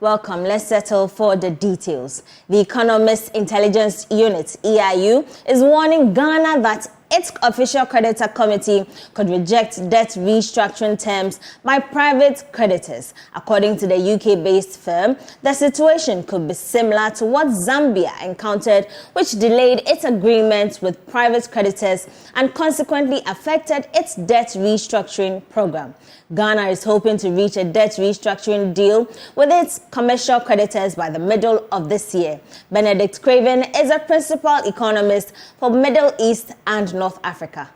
Welcome. Let's settle for the details. The Economist Intelligence Unit, EIU, is warning Ghana that its official creditor committee could reject debt restructuring terms by private creditors. According to the UK-based firm, the situation could be similar to what Zambia encountered, which delayed its agreement with private creditors and consequently affected its debt restructuring program. Ghana is hoping to reach a debt restructuring deal with its commercial creditors by the middle of this year. Benedict Craven is a principal economist for Middle East and North Africa.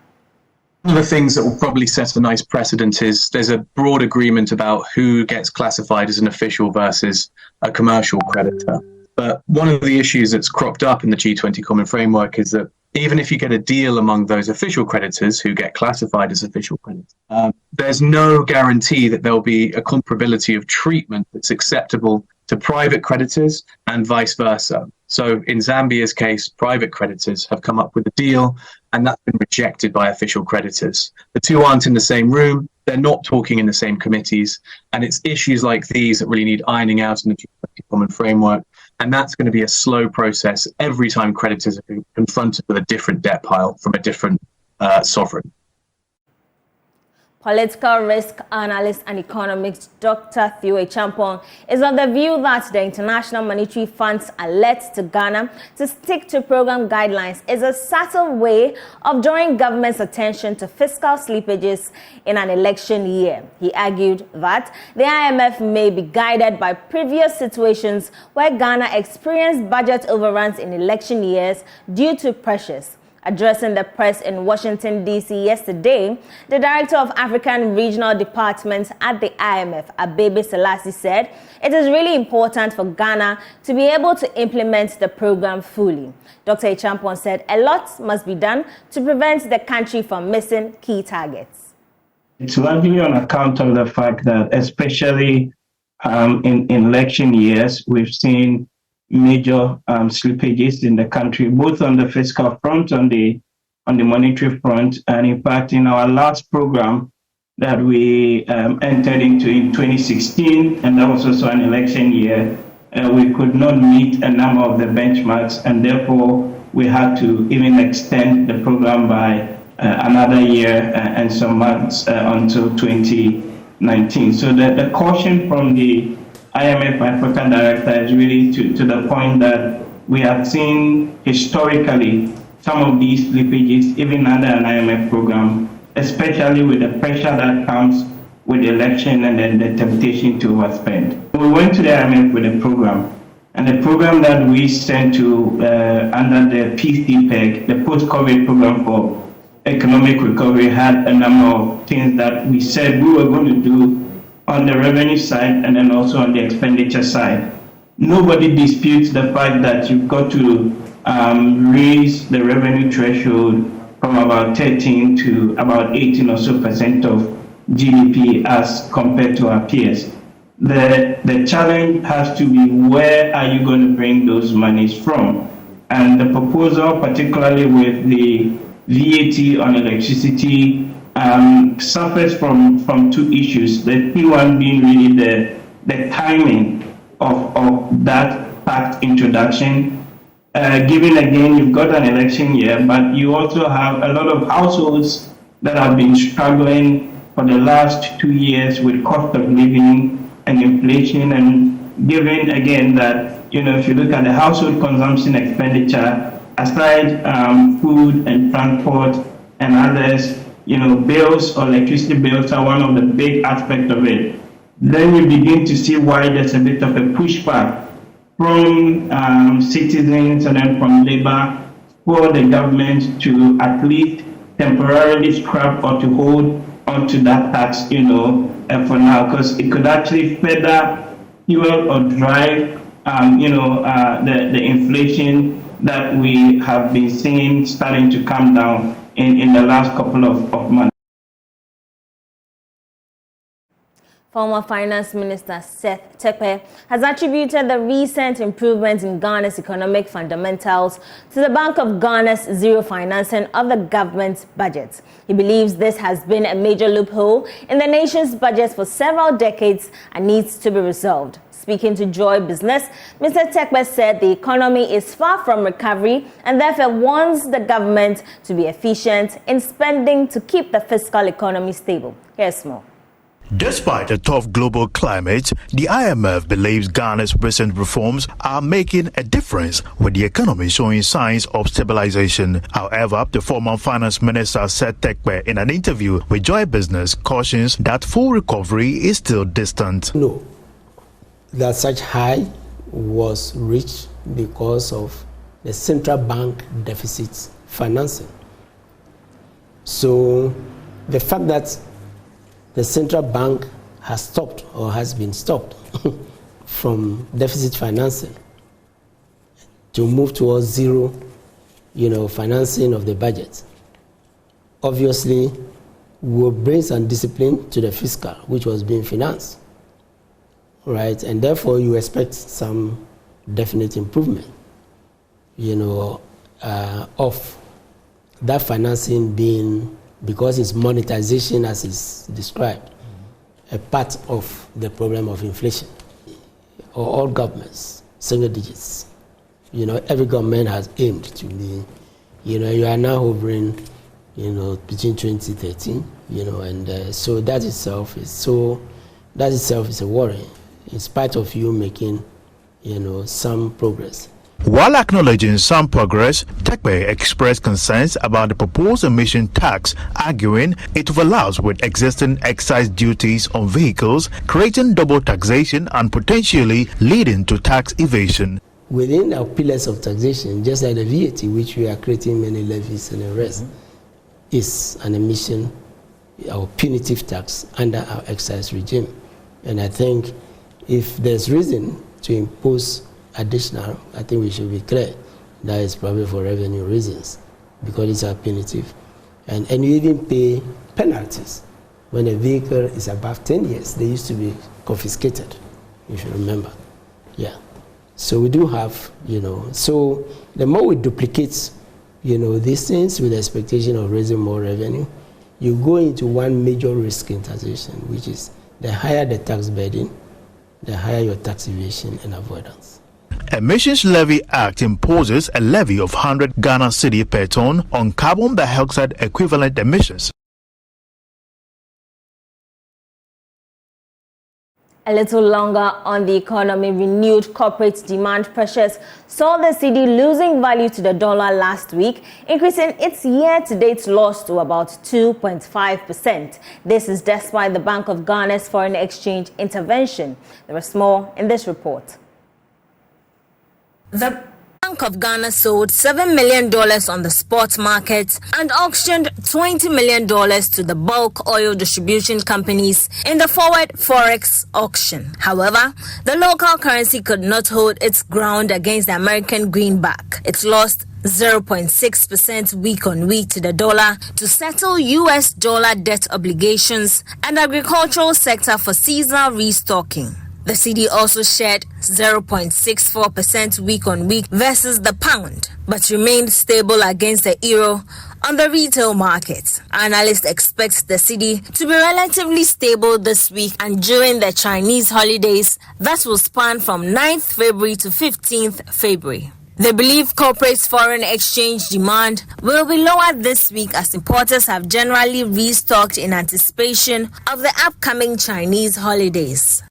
One of the things that will probably set a nice precedent is there's a broad agreement about who gets classified as an official versus a commercial creditor. But one of the issues that's cropped up in the G20 Common Framework is that even if you get a deal among those official creditors who get classified as official creditors, there's no guarantee that there'll be a comparability of treatment that's acceptable to private creditors and vice versa. So in Zambia's case, private creditors have come up with a deal and that's been rejected by official creditors. The two aren't in the same room, they're not talking in the same committees, and it's issues like these that really need ironing out in the G20 Common Framework. And that's going to be a slow process every time creditors are confronted with a different debt pile from a different sovereign. Political risk analyst and economist Dr. Theo Champong is of the view that the International Monetary Fund's alert to Ghana to stick to program guidelines is a subtle way of drawing government's attention to fiscal slippages in an election year. He argued that the IMF may be guided by previous situations where Ghana experienced budget overruns in election years due to pressures. Addressing the press in Washington, D.C. yesterday, the Director of African Regional Department at the IMF, Abebe Selassie, said it is really important for Ghana to be able to implement the program fully. Dr. Champon said a lot must be done to prevent the country from missing key targets. It's largely on account of the fact that, especially in election years, we've seen major slippages in the country, both on the fiscal front, on the monetary front, and in fact, in our last program that we entered into in 2016, and that was also an election year, we could not meet a number of the benchmarks, and therefore we had to even extend the program by another year and some months until 2019. So the caution from the IMF Africa Director is really to the point that we have seen historically some of these slippages even under an IMF program, especially with the pressure that comes with the election and then the temptation to overspend. We went to the IMF with a program, and the program that we sent to under the PCPEG, the post-COVID program for economic recovery, had a number of things that we said we were going to do on the revenue side and then also on the expenditure side. Nobody disputes the fact that you've got to raise the revenue threshold from about 13 to about 18 or so % of GDP as compared to our peers. The challenge has to be, where are you going to bring those monies from? And the proposal, particularly with the VAT on electricity, suffers from two issues. The key one being really the timing of that pact introduction. Given again, you've got an election year, but you also have a lot of households that have been struggling for the last 2 years with cost of living and inflation. And given again that, if you look at the household consumption expenditure, aside food and transport and others, bills or electricity bills are one of the big aspects of it. Then you begin to see why there's a bit of a pushback from citizens and then from labor for the government to at least temporarily scrap or to hold onto that tax, for now, because it could actually further fuel or drive, the inflation that we have been seeing starting to come down in the last couple of months. Former Finance Minister Cedi has attributed the recent improvements in Ghana's economic fundamentals to the Bank of Ghana's zero financing of the government's budget. He believes this has been a major loophole in the nation's budget for several decades and needs to be resolved. Speaking to Joy Business, Mr. Cedi said the economy is far from recovery and therefore wants the government to be efficient in spending to keep the fiscal economy stable. Here's more. Despite a tough global climate, the IMF believes Ghana's recent reforms are making a difference, with the economy showing signs of stabilization. However, the former finance minister Cedi, in an interview with Joy Business, cautions that full recovery is still distant. No, that such high was reached because of the central bank deficit financing. So the fact that the central bank has stopped or has been stopped from deficit financing to move towards zero, financing of the budget, obviously will bring some discipline to the fiscal, which was being financed, right? And therefore you expect some definite improvement, of that financing being, because it's monetization as is described, a part of the problem of inflation. All governments, single digits. Every government has aimed to be, you are now hovering, between 2013, and so that itself is a worry, in spite of you making, some progress. While acknowledging some progress, Cedi expressed concerns about the proposed emission tax, arguing it overlaps with existing excise duties on vehicles, creating double taxation and potentially leading to tax evasion. Within our pillars of taxation, just like the VAT, which we are creating many levies and the rest, is an emission or punitive tax under our excise regime. And I think if there's reason to impose additional, I think we should be clear that is probably for revenue reasons, because it's a punitive. And you even pay penalties when a vehicle is above 10 years. They used to be confiscated, if you remember. Yeah. So we do have, so the more we duplicate, these things with the expectation of raising more revenue, you go into one major risk in taxation, which is the higher the tax burden, the higher your tax evasion and avoidance. Emissions Levy Act imposes a levy of 100 Ghana Cedi per ton on carbon dioxide equivalent emissions. A little longer on the economy, renewed corporate demand pressures saw the cedi losing value to the dollar last week, increasing its year-to-date loss to about 2.5%. This is despite the Bank of Ghana's foreign exchange intervention. There is more in this report. The Bank of Ghana sold $7 million on the spot market and auctioned $20 million to the bulk oil distribution companies in the forward forex auction. However, the local currency could not hold its ground against the American greenback. It lost 0.6% week on week to the dollar to settle US dollar debt obligations and agricultural sector for seasonal restocking. The cedi also shed 0.64% week on week versus the pound, but remained stable against the euro on the retail market. Analysts expect the cedi to be relatively stable this week and during the Chinese holidays that will span from 9th February to 15th February. They believe corporate foreign exchange demand will be lower this week as importers have generally restocked in anticipation of the upcoming Chinese holidays.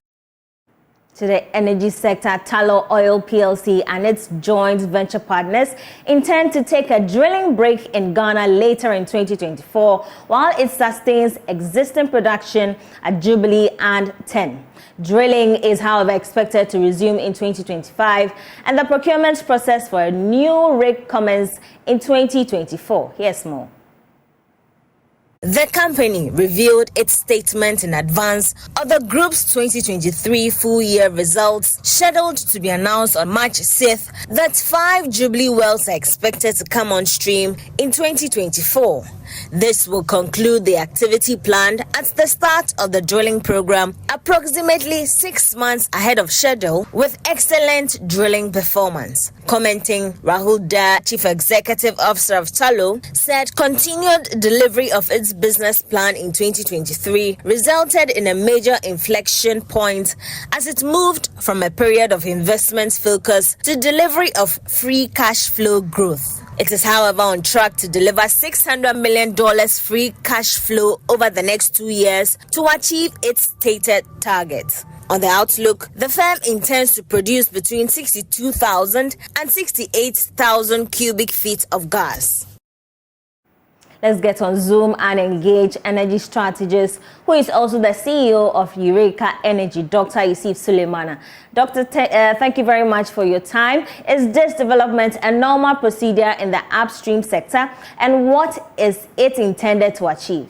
To the energy sector, Tullow Oil PLC and its joint venture partners intend to take a drilling break in Ghana later in 2024 while it sustains existing production at Jubilee and 10. Drilling is, however, expected to resume in 2025 and the procurement process for a new rig commences in 2024. Here's more. The company revealed its statement in advance of the group's 2023 full-year results, scheduled to be announced on March 6th, that 5 Jubilee wells are expected to come on stream in 2024. This will conclude the activity planned at the start of the drilling program, approximately 6 months ahead of schedule, with excellent drilling performance. Commenting, Rahul Dar, Chief Executive Officer of Tullow, said continued delivery of its business plan in 2023 resulted in a major inflection point as it moved from a period of investment focus to delivery of free cash flow growth. It is, however, on track to deliver $600 million free cash flow over the next 2 years to achieve its stated target. On the outlook, the firm intends to produce between 62,000 and 68,000 cubic feet of gas. Let's get on Zoom and engage energy strategist, who is also the CEO of Eureka Energy, Dr. Yusuf Suleimana. Doctor, thank you very much for your time. Is this development a normal procedure in the upstream sector, and what is it intended to achieve?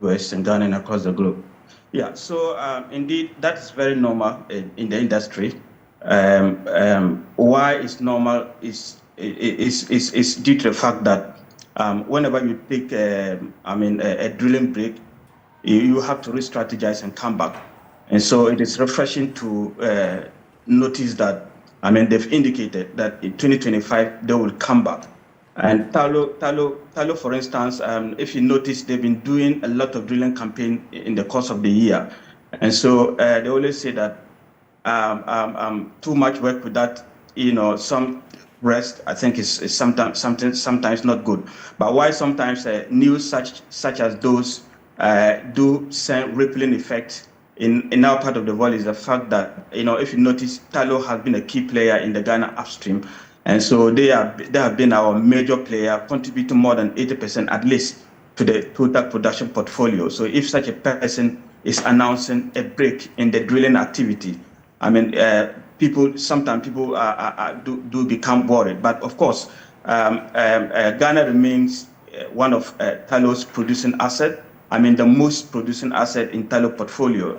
West and Ghana and across the globe. Yeah, so indeed, that's very normal in the industry. Why it's normal is due to the fact that whenever you take a drilling break, you have to re-strategize and come back. And so it is refreshing to notice that, they've indicated that in 2025, they will come back. And Tullow, for instance, if you notice, they've been doing a lot of drilling campaign in the course of the year. And so they always say that too much work without, some rest, I think is sometimes not good. But why sometimes news such as those do send rippling effect in our part of the world is the fact that, if you notice, Tullow has been a key player in the Ghana upstream. And so they have been our major player, contributing more than 80% at least to the total production portfolio. So if such a person is announcing a break in the drilling activity, sometimes people do become worried. But of course, Ghana remains one of Tullow's producing asset. The most producing asset in Tullow portfolio.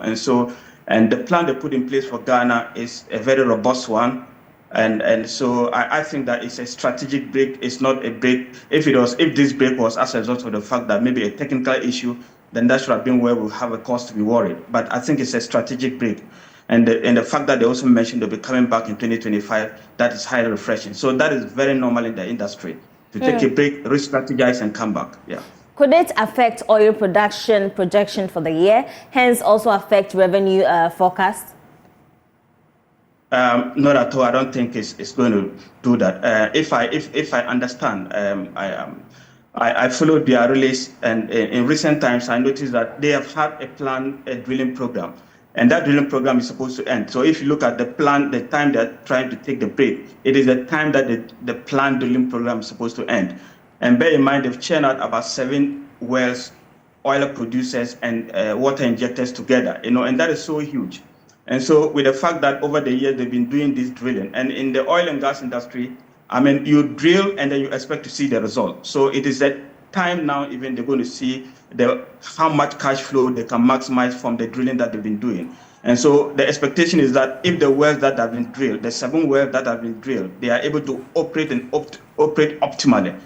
And the plan they put in place for Ghana is a very robust one. And so I think that it's a strategic break. It's not a break. If this break was as a result of the fact that maybe a technical issue, then that should have been where we have a cause to be worried. But I think it's a strategic break. And the fact that they also mentioned they'll be coming back in 2025, that is highly refreshing. So that is very normal in the industry, to take a break, re-strategize, and come back. Yeah. Could it affect oil production projection for the year, hence also affect revenue forecast? Not at all. I don't think it's going to do that. If I understand, I followed their release, and in recent times I noticed that they have had a drilling program, and that drilling program is supposed to end. So if you look at the plan, the time they're trying to take the break, it is the time that the planned drilling program is supposed to end. And bear in mind, they've churned out about 7 wells, oil producers and water injectors together, and that is so huge. And so with the fact that over the years they've been doing this drilling, and in the oil and gas industry, you drill and then you expect to see the result. So it is that time now, even they're going to see how much cash flow they can maximize from the drilling that they've been doing. And so the expectation is that if the wells that have been drilled, the 7 wells that have been drilled, they are able to operate and operate optimally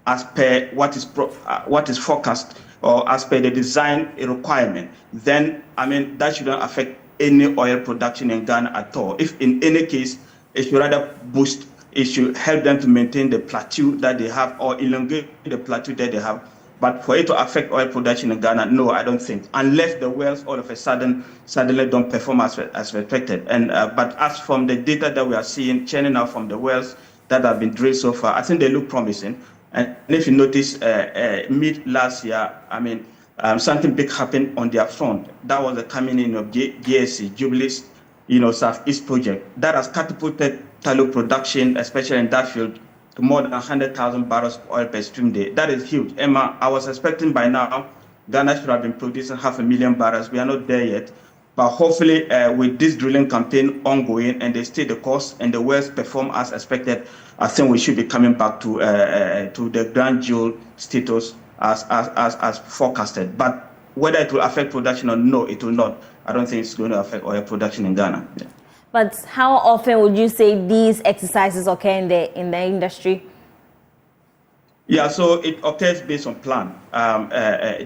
as per what is forecast or as per the design requirement, then that shouldn't affect any oil production in Ghana at all. If in any case, it should rather boost, it should help them to maintain the plateau that they have or elongate the plateau that they have. But for it to affect oil production in Ghana, no, I don't think, unless the wells all of a suddenly don't perform as expected. And but as from the data that we are seeing churning out from the wells that have been drilled so far, I think they look promising. And if you notice, mid last year, something big happened on their front. That was the coming in of GSC, Jubilee's, Southeast project. That has catapulted Tullow production, especially in that field, to more than 100,000 barrels of oil per stream day. That is huge. Emma, I was expecting by now, Ghana should have been producing 500,000 barrels. We are not there yet. But hopefully, with this drilling campaign ongoing and they stay the course and the wells perform as expected, I think we should be coming back to the grand jewel status as forecasted. But whether it will affect production or no, it will not. I don't think it's going to affect oil production in Ghana. Yeah. But how often would you say these exercises occur in the industry? Yeah, so it occurs based on plan.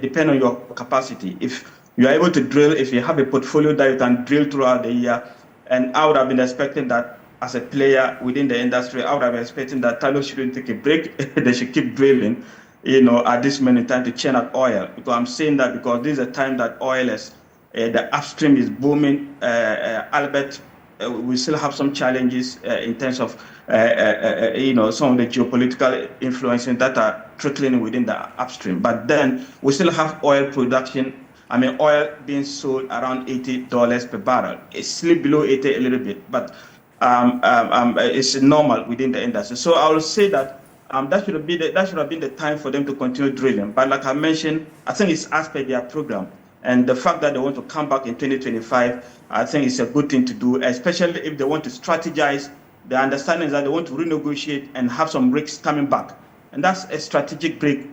Depending on your capacity. If you are able to drill, if you have a portfolio that you can drill throughout the year, and I would have been expecting that as a player within the industry, I would have been expecting that Tullow shouldn't take a break. They should keep drilling, at this moment in time to churn out oil. Because I'm saying that because this is a time that oil is, the upstream is booming. Albert, we still have some challenges in terms of, some of the geopolitical influences that are trickling within the upstream. But then we still have oil production. Oil being sold around $80 per barrel. It's still below 80 a little bit, but it's normal within the industry. So I will say that that should have been the time for them to continue drilling. But like I mentioned, I think it's as per their program. And the fact that they want to come back in 2025, I think it's a good thing to do, especially if they want to strategize. The understanding is that they want to renegotiate and have some rigs coming back. And that's a strategic break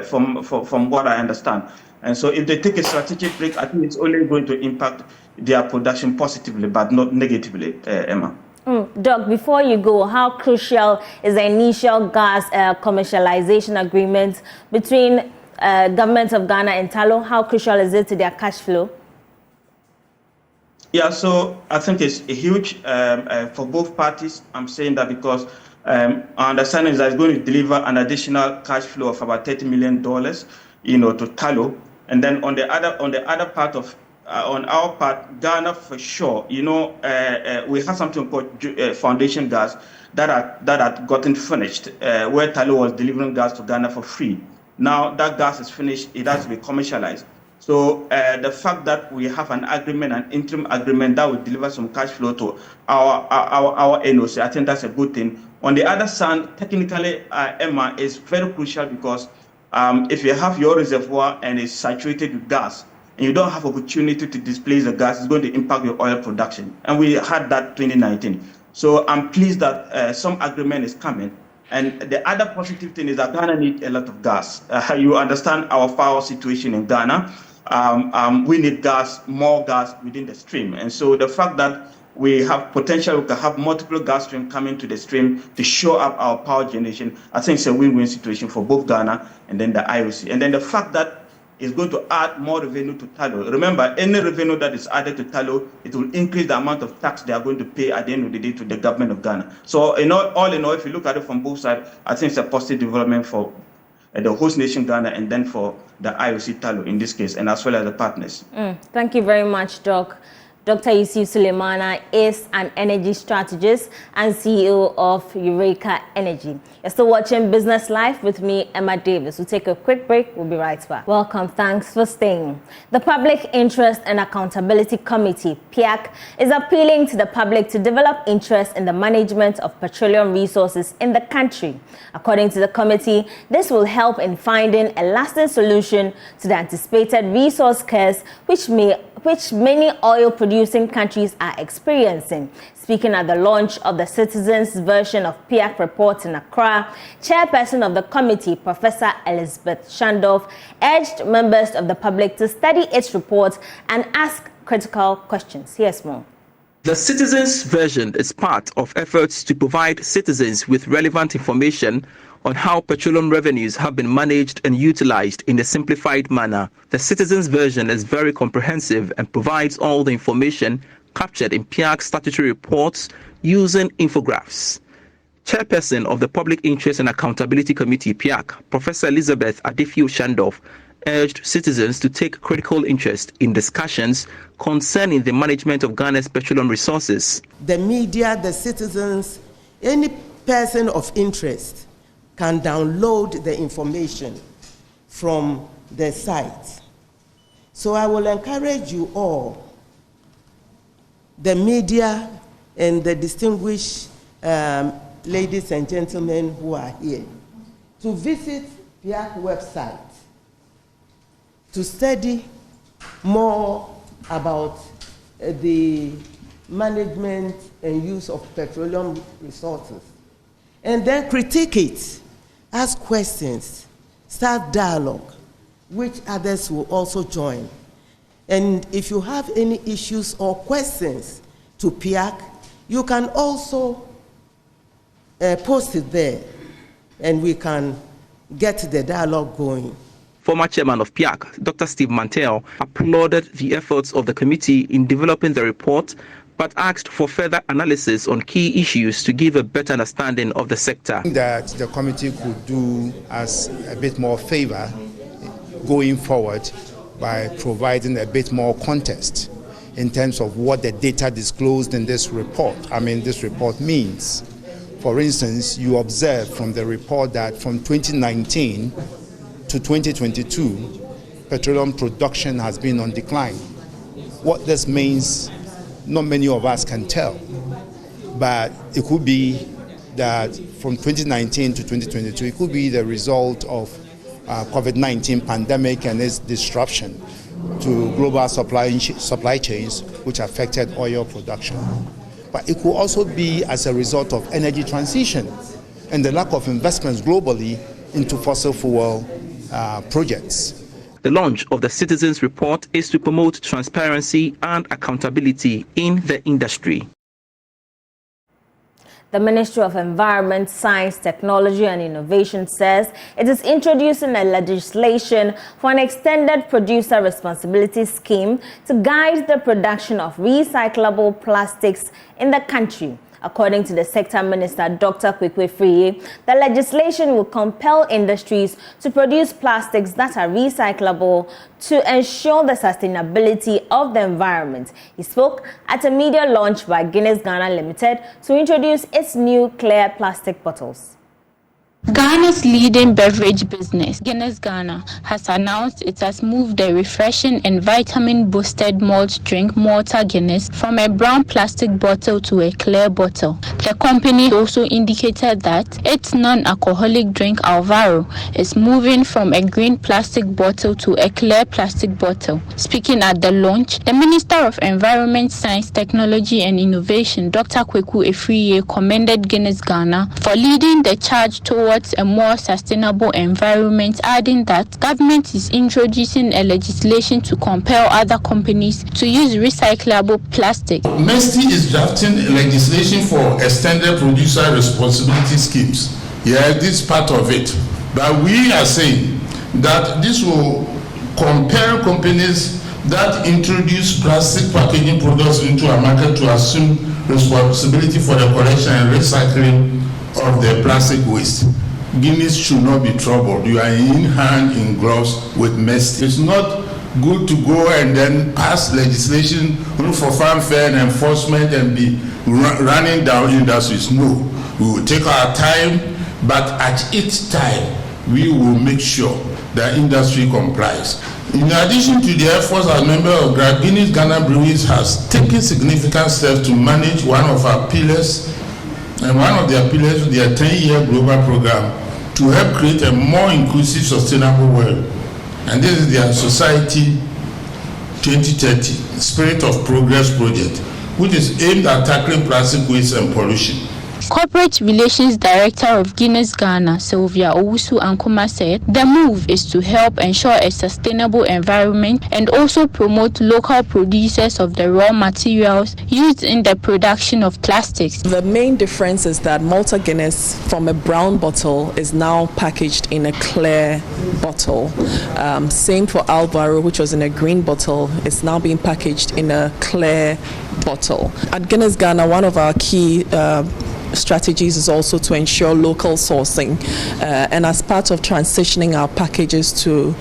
from what I understand. And so if they take a strategic break, I think it's only going to impact their production positively, but not negatively, Emma. Doc, before you go, how crucial is the initial gas commercialization agreement between government of Ghana and Tullow? How crucial is it to their cash flow? Yeah, so I think it's huge for both parties. I'm saying that because our understanding is that it's going to deliver an additional cash flow of about $30 million, to Tullow. And then on the other part of on our part, Ghana for sure, we have something called foundation gas that had gotten finished, where Tullow was delivering gas to Ghana for free. Now that gas is finished, it has to be commercialized. So the fact that we have an agreement, an interim agreement that will deliver some cash flow to our NOC, I think that's a good thing. On the other side, technically, Emma, is very crucial because if you have your reservoir and it's saturated with gas, and you don't have opportunity to displace the gas, it's going to impact your oil production. And we had that 2019. So I'm pleased that some agreement is coming. And the other positive thing is that Ghana needs a lot of gas. You understand our power situation in Ghana. We need gas, more gas within the stream. And so the fact that we have potential, we can have multiple gas streams coming to the stream to show up our power generation, I think it's a win-win situation for both Ghana and then the IOC. And then the fact that it's going to add more revenue to Tullow. Remember, any revenue that is added to Tullow, it will increase the amount of tax they are going to pay at the end of the day to the government of Ghana. So all in all, if you look at it from both sides, I think it's a positive development for the host nation Ghana and then for the IOC Tullow in this case, and as well as the partners. Thank you very much, Doc. Dr. Yusuf Sulemana is an energy strategist and CEO of Eureka Energy. You're still watching Business Life with me, Emma Davis. We'll take a quick break. We'll be right back. Welcome. Thanks for staying. The Public Interest and Accountability Committee, PIAC, is appealing to the public to develop interest in the management of petroleum resources in the country. According to the committee, this will help in finding a lasting solution to the anticipated resource curse which many oil-producing countries are experiencing. Speaking at the launch of the Citizens version of PIAC report in Accra, chairperson of the committee, Professor Elizabeth Shandorf, urged members of the public to study its report and ask critical questions. Here's more. The Citizens version is part of efforts to provide citizens with relevant information on how petroleum revenues have been managed and utilized in a simplified manner. The Citizens version is very comprehensive and provides all the information captured in PIAC's statutory reports using infographics. Chairperson of the Public Interest and Accountability Committee, PIAC, Professor Elizabeth Adefio Shandorf, urged citizens to take critical interest in discussions concerning the management of Ghana's petroleum resources. The media, the citizens, any person of interest can download the information from the site. So I will encourage you all, the media and the distinguished ladies and gentlemen who are here, to visit PIAC website to study more about the management and use of petroleum resources, and then critique it, ask questions, start dialogue, which others will also join. And if you have any issues or questions to PIAC, you can also post it there, and we can get the dialogue going. Former chairman of PIAC, Dr. Steve Mantell, applauded the efforts of the committee in developing the report, but asked for further analysis on key issues to give a better understanding of the sector. That the committee could do us a bit more favor going forward by providing a bit more context in terms of what the data disclosed in this report. This report means. For instance, you observe from the report that from 2019 to 2022, petroleum production has been on decline. What this means, not many of us can tell, but it could be that from 2019 to 2022, it could be the result of COVID-19 pandemic and its disruption to global supply chains, which affected oil production. But it could also be as a result of energy transition and the lack of investments globally into fossil fuel projects. The launch of the Citizens Report is to promote transparency and accountability in the industry. The Ministry of Environment, Science, Technology and Innovation says it is introducing a legislation for an extended producer responsibility scheme to guide the production of recyclable plastics in the country. According to the Sector Minister, Dr. Kwekwe Friye, the legislation will compel industries to produce plastics that are recyclable to ensure the sustainability of the environment. He spoke at a media launch by Guinness Ghana Limited to introduce its new clear plastic bottles. Ghana's leading beverage business, Guinness Ghana, has announced it has moved the refreshing and vitamin-boosted malt drink Malta Guinness from a brown plastic bottle to a clear bottle. The company also indicated that its non-alcoholic drink Alvaro is moving from a green plastic bottle to a clear plastic bottle. Speaking at the launch, the Minister of Environment, Science, Technology and Innovation, Dr. Kwekwe Friye, commended Guinness Ghana for leading the charge towards a more sustainable environment, adding that government is introducing a legislation to compel other companies to use recyclable plastic. MESTI is drafting legislation for extended producer responsibility schemes. Yeah, this is part of it. But we are saying that this will compel companies that introduce plastic packaging products into a market to assume responsibility for the collection and recycling of the plastic waste. Guinness should not be troubled. You are in hand in gloves with MESTI. It's not good to go and then pass legislation for fanfare and enforcement and be running down industries. No, we will take our time, but at each time we will make sure that industry complies. In addition to the efforts, as a member of Guinness Ghana Breweries has taken significant steps to manage one of our pillars. And one of their pillars is their 10-year global program to help create a more inclusive, sustainable world. And this is their Society 2030 Spirit of Progress project, which is aimed at tackling plastic waste and pollution. Corporate Relations Director of Guinness Ghana, Sylvia Owusu Ankuma, said the move is to help ensure a sustainable environment and also promote local producers of the raw materials used in the production of plastics. The main difference is that Malta Guinness from a brown bottle is now packaged in a clear bottle. Same for Alvaro, which was in a green bottle, is now being packaged in a clear bottle. At Guinness Ghana, one of our key strategies is also to ensure local sourcing, and as part of transitioning our packages to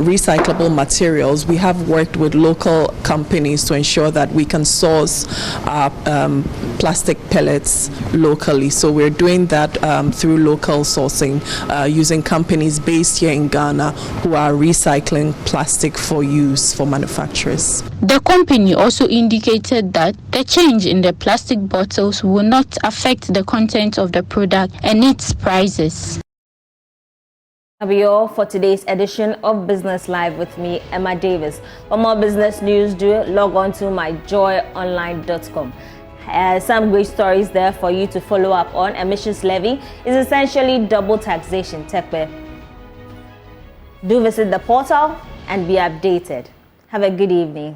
recyclable materials, we have worked with local companies to ensure that we can source our plastic pellets locally. So we're doing that through local sourcing, using companies based here in Ghana who are recycling plastic for use for manufacturers. The company also indicated that the change in the plastic bottles will not affect the content of the product and its prices. That'll be all for today's edition of Business Live with me, Emma Davis. For more business news, do log on to myjoyonline.com. Some great stories there for you to follow up on. Emissions levy is essentially double taxation. Do visit the portal and be updated. Have a good evening.